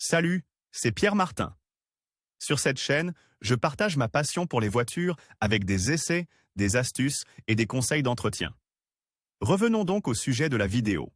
Salut, c'est Pierre Martin. Sur cette chaîne, je partage ma passion pour les voitures avec des essais, des astuces et des conseils d'entretien. Revenons donc au sujet de la vidéo.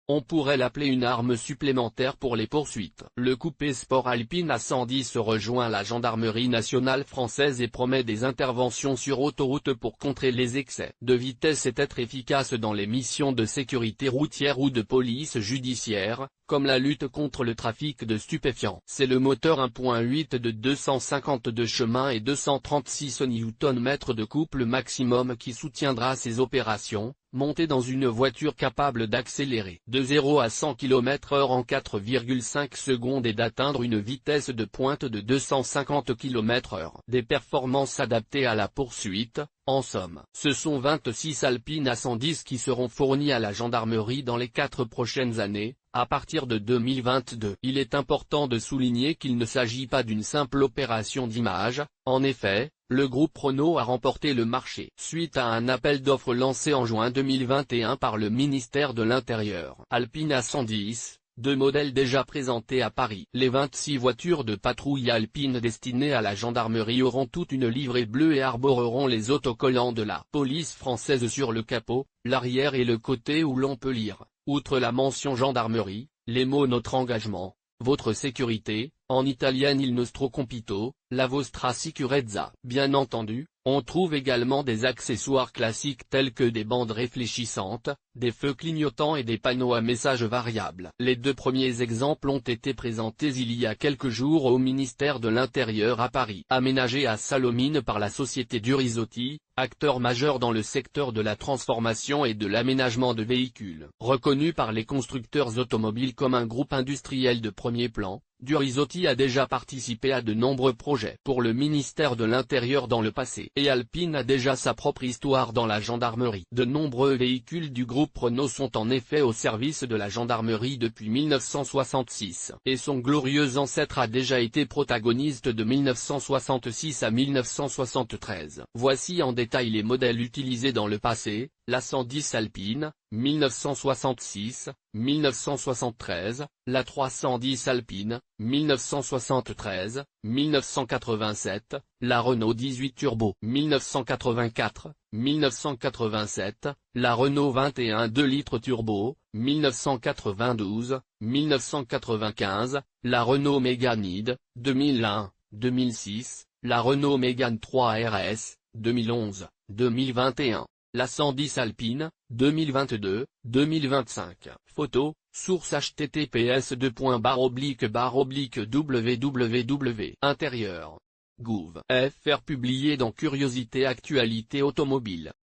On pourrait l'appeler une arme supplémentaire pour les poursuites. Le coupé sport Alpine A110 rejoint la gendarmerie nationale française et promet des interventions sur autoroute pour contrer les excès de vitesse et être efficace dans les missions de sécurité routière ou de police judiciaire, comme la lutte contre le trafic de stupéfiants. C'est le moteur 1.8 de 250 de chemin et 236 Nm de couple maximum qui soutiendra ces opérations, monté dans une voiture capable d'accélérer de 0 à 100 km/h en 4,5 secondes et d'atteindre une vitesse de pointe de 250 km/h. Des performances adaptées à la poursuite. En somme, ce sont 26 Alpine A110 qui seront fournis à la gendarmerie dans les 4 prochaines années, à partir de 2022. Il est important de souligner qu'il ne s'agit pas d'une simple opération d'image. En effet, le groupe Renault a remporté le marché suite à un appel d'offres lancé en juin 2021 par le ministère de l'Intérieur. Alpine A110, deux modèles déjà présentés à Paris. Les 26 voitures de patrouille Alpine destinées à la gendarmerie auront toute une livrée bleue et arboreront les autocollants de la police française sur le capot, l'arrière et le côté où l'on peut lire, outre la mention gendarmerie, les mots notre engagement, votre sécurité, en italien il nostro compito, la vostra sicurezza. Bien entendu, on trouve également des accessoires classiques tels que des bandes réfléchissantes, des feux clignotants et des panneaux à messages variables. Les deux premiers exemples ont été présentés il y a quelques jours au ministère de l'Intérieur à Paris. Aménagés à Sallaumines par la société Durisotti, acteur majeur dans le secteur de la transformation et de l'aménagement de véhicules. Reconnu par les constructeurs automobiles comme un groupe industriel de premier plan, Durisotti a déjà participé à de nombreux projets pour le ministère de l'Intérieur dans le passé. Et Alpine a déjà sa propre histoire dans la gendarmerie. De nombreux véhicules du groupe Renault sont en effet au service de la gendarmerie depuis 1966. Et son glorieux ancêtre a déjà été protagoniste de 1966 à 1973. Voici en détail les modèles utilisés dans le passé. La 110 Alpine, 1966, 1973, la 310 Alpine, 1973, 1987, la Renault 18 Turbo, 1984, 1987, la Renault 21 2 litres Turbo, 1992, 1995, la Renault Mégane, 2001, 2006, la Renault Mégane 3 RS, 2011, 2021. La 110 Alpine, 2022, 2025. Photo, source https://www. Intérieur. Gouv. FR publié dans Curiosité Actualité Automobile.